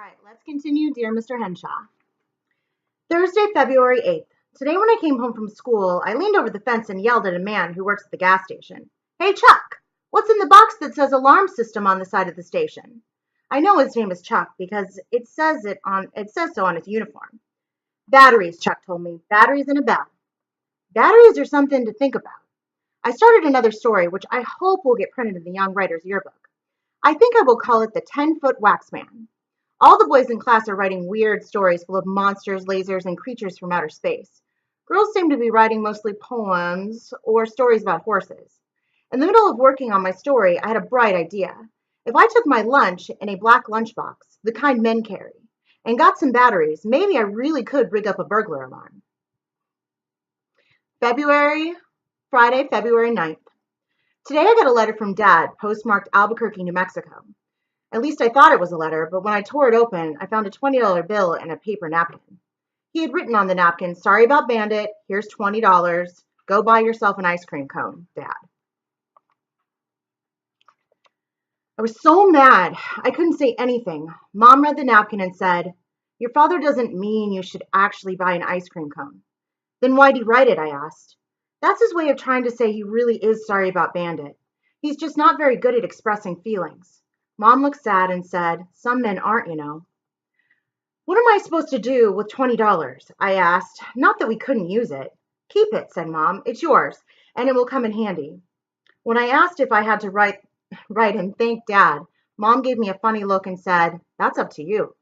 right, let's continue, dear Mr. Henshaw. Thursday, February 8th. Today when I came home from school, I leaned over the fence and yelled at a man who works at the gas station. Hey, Chuck, what's in the box that says alarm system on the side of the station? I know his name is Chuck because it says so on his uniform. Batteries, Chuck told me. Batteries in a bell. Batteries are something to think about. I started another story, which I hope will get printed in the Young Writer's Yearbook. I think I will call it the 10-Foot Wax Man. All the boys in class are writing weird stories full of monsters, lasers, and creatures from outer space. Girls seem to be writing mostly poems or stories about horses. In the middle of working on my story, I had a bright idea. If I took my lunch in a black lunchbox, the kind men carry, and got some batteries, maybe I really could rig up a burglar alarm. Friday, February 9th. Today I got a letter from Dad, postmarked Albuquerque, New Mexico. At least I thought it was a letter, but when I tore it open, I found a $20 bill and a paper napkin. He had written on the napkin, "Sorry about Bandit, here's $20. Go buy yourself an ice cream cone, Dad." I was so mad, I couldn't say anything. Mom read the napkin and said, "Your father doesn't mean you should actually buy an ice cream cone." "Then why'd he write it?" I asked. "That's his way of trying to say he really is sorry about Bandit. He's just not very good at expressing feelings." Mom looked sad and said, "Some men aren't, you know." "What am I supposed to do with $20? I asked. "Not that we couldn't use it." "Keep it," said Mom. "It's yours, and it will come in handy." When I asked if I had to write and thank Dad, Mom gave me a funny look and said, "That's up to you."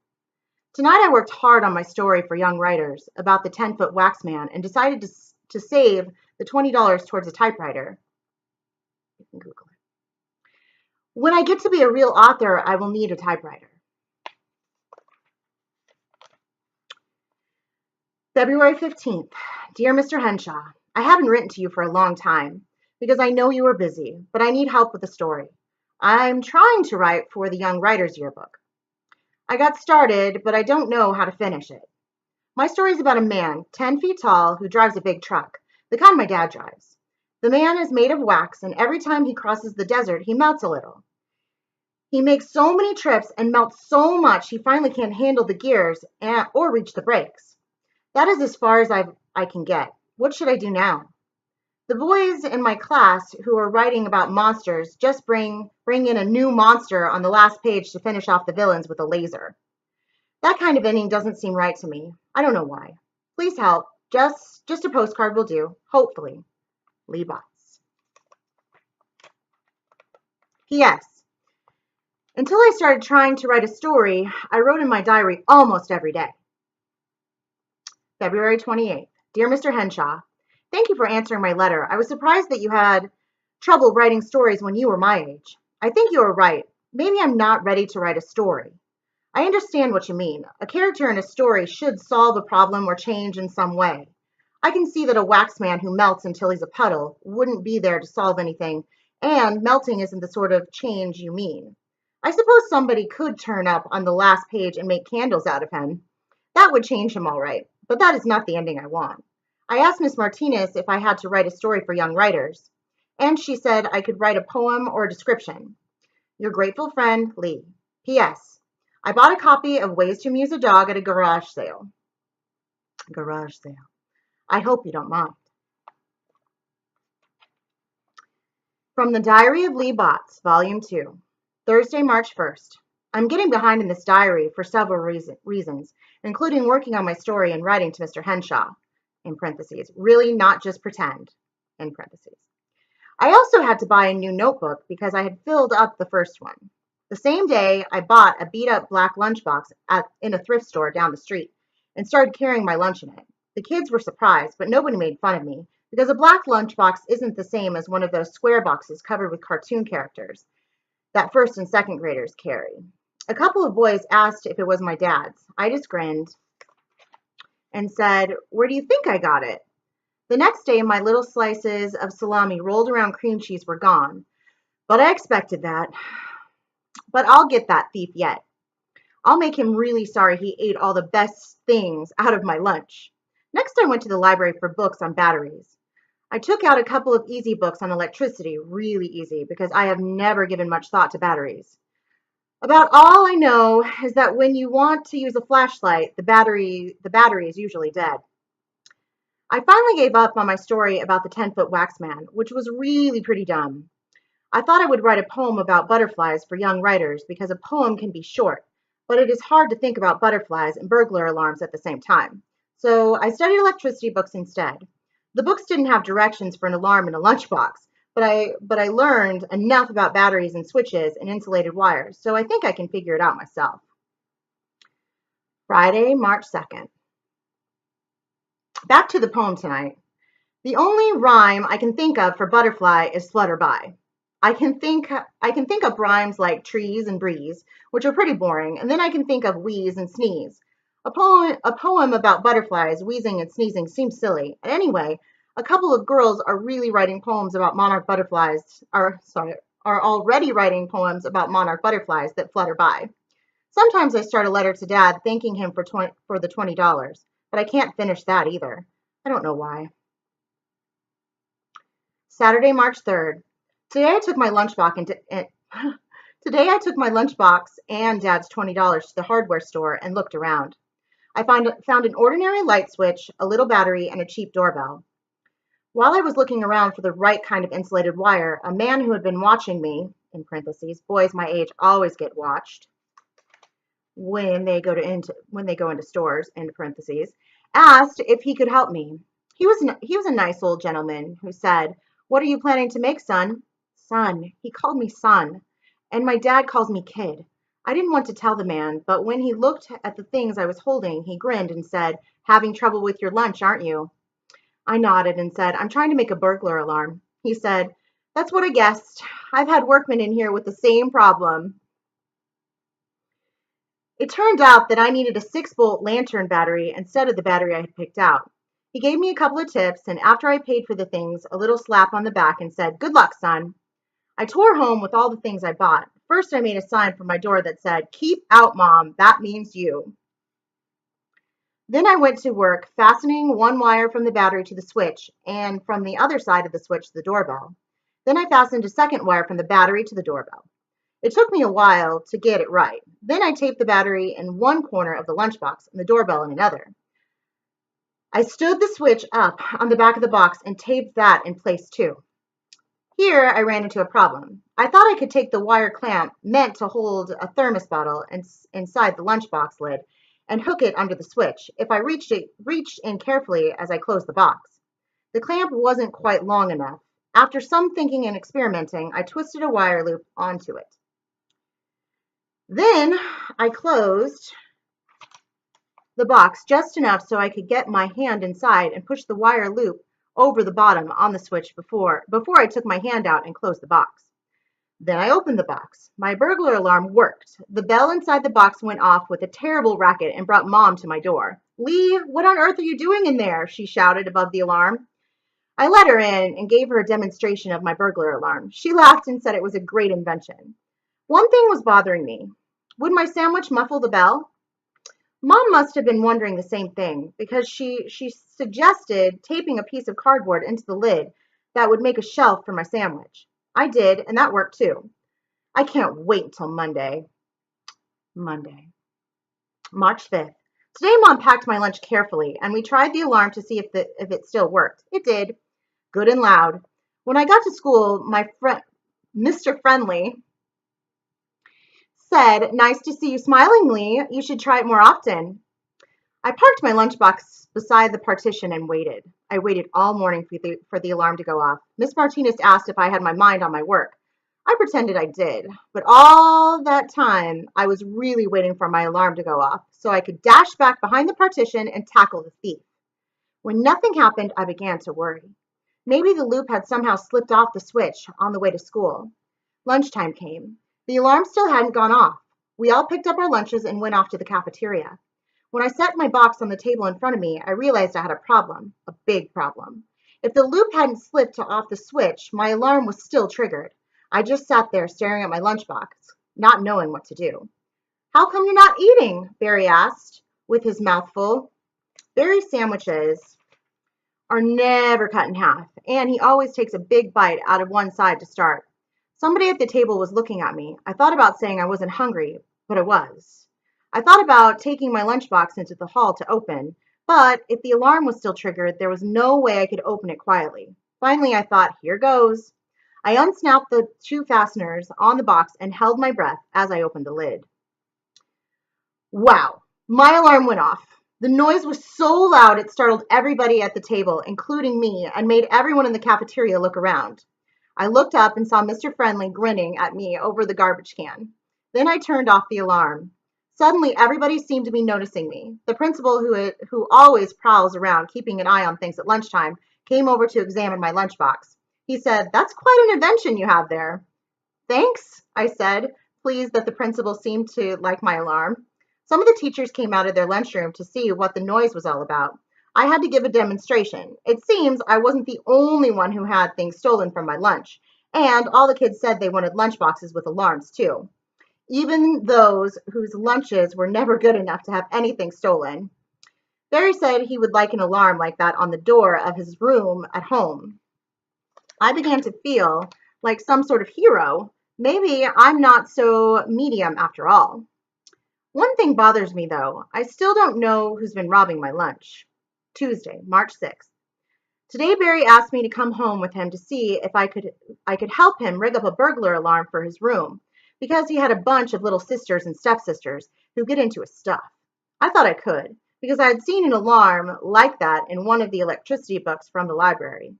Tonight I worked hard on my story for young writers about the 10-foot wax man and decided to save the $20 towards a typewriter. You can Google it. When I get to be a real author, I will need a typewriter. February 15th. Dear Mr. Henshaw, I haven't written to you for a long time because I know you are busy, but I need help with the story. I'm trying to write for the Young Writer's Yearbook. I got started, but I don't know how to finish it. My story is about a man, 10 feet tall, who drives a big truck, the kind my dad drives. The man is made of wax, and every time he crosses the desert, he melts a little. He makes so many trips and melts so much he finally can't handle the gears or reach the brakes. That is as far as I can get. What should I do now? The boys in my class who are writing about monsters just bring in a new monster on the last page to finish off the villains with a laser. That kind of ending doesn't seem right to me. I don't know why. Please help. Just a postcard will do. Hopefully. Lee Botts. P.S. Until I started trying to write a story, I wrote in my diary almost every day. February 28th. Dear Mr. Henshaw, thank you for answering my letter. I was surprised that you had trouble writing stories when you were my age. I think you are right. Maybe I'm not ready to write a story. I understand what you mean. A character in a story should solve a problem or change in some way. I can see that a wax man who melts until he's a puddle wouldn't be there to solve anything, and melting isn't the sort of change you mean. I suppose somebody could turn up on the last page and make candles out of him. That would change him all right, but that is not the ending I want. I asked Miss Martinez if I had to write a story for young writers, and she said I could write a poem or a description. Your grateful friend, Lee. P.S. I bought a copy of Ways to Amuse a Dog at a garage sale. Garage sale. I hope you don't mind. From the Diary of Lee Botts, Volume 2. Thursday, March 1st. I'm getting behind in this diary for several reasons, including working on my story and writing to Mr. Henshaw, in parentheses, really not just pretend, in parentheses. I also had to buy a new notebook because I had filled up the first one. The same day, I bought a beat-up black lunchbox in a thrift store down the street and started carrying my lunch in it. The kids were surprised, but nobody made fun of me because a black lunchbox isn't the same as one of those square boxes covered with cartoon characters that first and second graders carry. A couple of boys asked if it was my dad's. I just grinned and said, "Where do you think I got it?" The next day, my little slices of salami rolled around cream cheese were gone, but I expected that. But I'll get that thief yet. I'll make him really sorry he ate all the best things out of my lunch. Next, I went to the library for books on batteries. I took out a couple of easy books on electricity, really easy, because I have never given much thought to batteries. About all I know is that when you want to use a flashlight, the battery is usually dead. I finally gave up on my story about the 10-foot wax man, which was really pretty dumb. I thought I would write a poem about butterflies for young writers because a poem can be short, but it is hard to think about butterflies and burglar alarms at the same time. So I studied electricity books instead. The books didn't have directions for an alarm in a lunchbox, but I learned enough about batteries and switches and insulated wires, so I think I can figure it out myself. Friday, March 2nd. Back to the poem tonight. The only rhyme I can think of for butterfly is flutter by. I can think up rhymes like trees and breeze, which are pretty boring, and then I can think of wheeze and sneeze. A poem about butterflies wheezing and sneezing seems silly. And anyway, a couple of girls are really writing poems about monarch butterflies are already writing poems about monarch butterflies that flutter by. Sometimes I start a letter to Dad thanking him for the $20, but I can't finish that either. I don't know why. Saturday, March 3rd. Today I took my lunchbox Today I took my lunchbox and Dad's $20 to the hardware store and looked around. I found an ordinary light switch, a little battery, and a cheap doorbell. While I was looking around for the right kind of insulated wire, a man who had been watching me, in parentheses, boys my age always get watched when they go into stores, in parentheses, asked if he could help me. He was a nice old gentleman who said, "What are you planning to make, son?" Son. He called me son, and my dad calls me kid. I didn't want to tell the man, but when he looked at the things I was holding, he grinned and said, "Having trouble with your lunch, aren't you?" I nodded and said, "I'm trying to make a burglar alarm." He said, "That's what I guessed. I've had workmen in here with the same problem." It turned out that I needed a 6-volt lantern battery instead of the battery I had picked out. He gave me a couple of tips, and after I paid for the things, a little slap on the back and said, "Good luck, son." I tore home with all the things I bought. First, I made a sign for my door that said, "Keep out, Mom. That means you." Then I went to work fastening one wire from the battery to the switch and from the other side of the switch to the doorbell. Then I fastened a second wire from the battery to the doorbell. It took me a while to get it right. Then I taped the battery in one corner of the lunchbox and the doorbell in another. I stood the switch up on the back of the box and taped that in place too. Here I ran into a problem. I thought I could take the wire clamp meant to hold a thermos bottle inside the lunchbox lid and hook it under the switch if I reached in carefully as I closed the box. The clamp wasn't quite long enough. After some thinking and experimenting, I twisted a wire loop onto it. Then I closed the box just enough so I could get my hand inside and push the wire loop over the bottom on the switch before I took my hand out and closed the box. Then I opened the box. My burglar alarm worked. The bell inside the box went off with a terrible racket and brought Mom to my door. "Lee, what on earth are you doing in there?" she shouted above the alarm. I let her in and gave her a demonstration of my burglar alarm. She laughed and said it was a great invention. One thing was bothering me. Would my sandwich muffle the bell? Mom must have been wondering the same thing because she suggested taping a piece of cardboard into the lid that would make a shelf for my sandwich. I did, and that worked too. I can't wait until Monday. Monday, March 5th. Today Mom packed my lunch carefully, and we tried the alarm to see if it still worked. It did, good and loud. When I got to school, my friend Mr. Friendly said, "Nice to see you smiling, Lee. You should try it more often." I parked my lunchbox beside the partition and waited. I waited all morning for the alarm to go off. Miss Martinez asked if I had my mind on my work. I pretended I did, but all that time I was really waiting for my alarm to go off so I could dash back behind the partition and tackle the thief. When nothing happened, I began to worry. Maybe the loop had somehow slipped off the switch on the way to school. Lunchtime came. The alarm still hadn't gone off. We all picked up our lunches and went off to the cafeteria. When I set my box on the table in front of me, I realized I had a problem, a big problem. If the loop hadn't slipped off the switch, my alarm was still triggered. I just sat there staring at my lunchbox, not knowing what to do. "How come you're not eating?" Barry asked, with his mouth full. Barry's sandwiches are never cut in half, and he always takes a big bite out of one side to start. Somebody at the table was looking at me. I thought about saying I wasn't hungry, but I was. I thought about taking my lunchbox into the hall to open, but if the alarm was still triggered, there was no way I could open it quietly. Finally, I thought, here goes. I unsnapped the two fasteners on the box and held my breath as I opened the lid. Wow, my alarm went off. The noise was so loud it startled everybody at the table, including me, and made everyone in the cafeteria look around. I looked up and saw Mr. Friendly grinning at me over the garbage can. Then I turned off the alarm. Suddenly, everybody seemed to be noticing me. The principal, who always prowls around keeping an eye on things at lunchtime, came over to examine my lunchbox. He said, "That's quite an invention you have there." "Thanks," I said, pleased that the principal seemed to like my alarm. Some of the teachers came out of their lunchroom to see what the noise was all about. I had to give a demonstration. It seems I wasn't the only one who had things stolen from my lunch, and all the kids said they wanted lunchboxes with alarms too, even those whose lunches were never good enough to have anything stolen. Barry said he would like an alarm like that on the door of his room at home. I began to feel like some sort of hero. Maybe I'm not so medium after all. One thing bothers me though. I still don't know who's been robbing my lunch. Tuesday, March 6th. Today Barry asked me to come home with him to see if I could help him rig up a burglar alarm for his room because he had a bunch of little sisters and stepsisters who get into his stuff. I thought I could because I had seen an alarm like that in one of the electricity books from the library.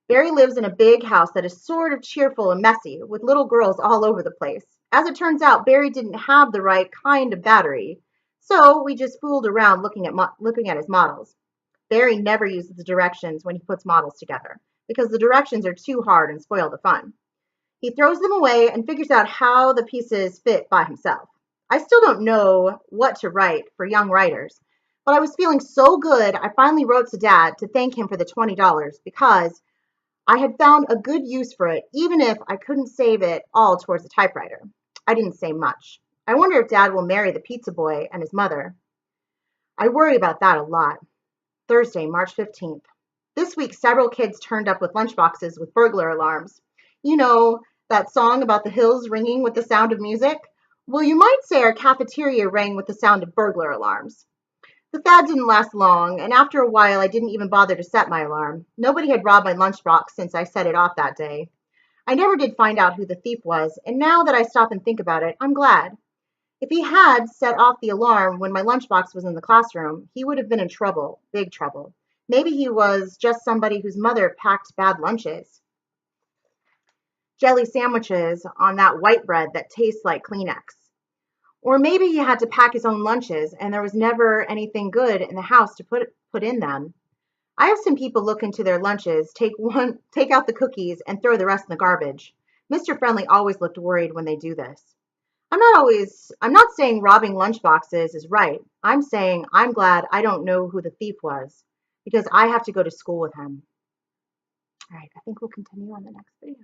Barry lives in a big house that is sort of cheerful and messy, with little girls all over the place. As it turns out, Barry didn't have the right kind of battery, so we just fooled around looking at his models. Barry never uses the directions when he puts models together, because the directions are too hard and spoil the fun. He throws them away and figures out how the pieces fit by himself. I still don't know what to write for young writers, but I was feeling so good I finally wrote to Dad to thank him for the $20 because I had found a good use for it, even if I couldn't save it all towards the typewriter. I didn't say much. I wonder if Dad will marry the pizza boy and his mother. I worry about that a lot. Thursday, March 15th. This week, several kids turned up with lunchboxes with burglar alarms. You know, that song about the hills ringing with the sound of music? Well, you might say our cafeteria rang with the sound of burglar alarms. The fad didn't last long, and after a while I didn't even bother to set my alarm. Nobody had robbed my lunchbox since I set it off that day. I never did find out who the thief was, and now that I stop and think about it, I'm glad. If he had set off the alarm when my lunchbox was in the classroom, he would have been in trouble, big trouble. Maybe he was just somebody whose mother packed bad lunches. Jelly sandwiches on that white bread that tastes like Kleenex. Or maybe he had to pack his own lunches and there was never anything good in the house to put in them. I have seen people look into their lunches, take out the cookies and throw the rest in the garbage. Mr. Friendly always looked worried when they do this. I'm not saying robbing lunchboxes is right. I'm saying I'm glad I don't know who the thief was because I have to go to school with him. All right, I think we'll continue on the next video.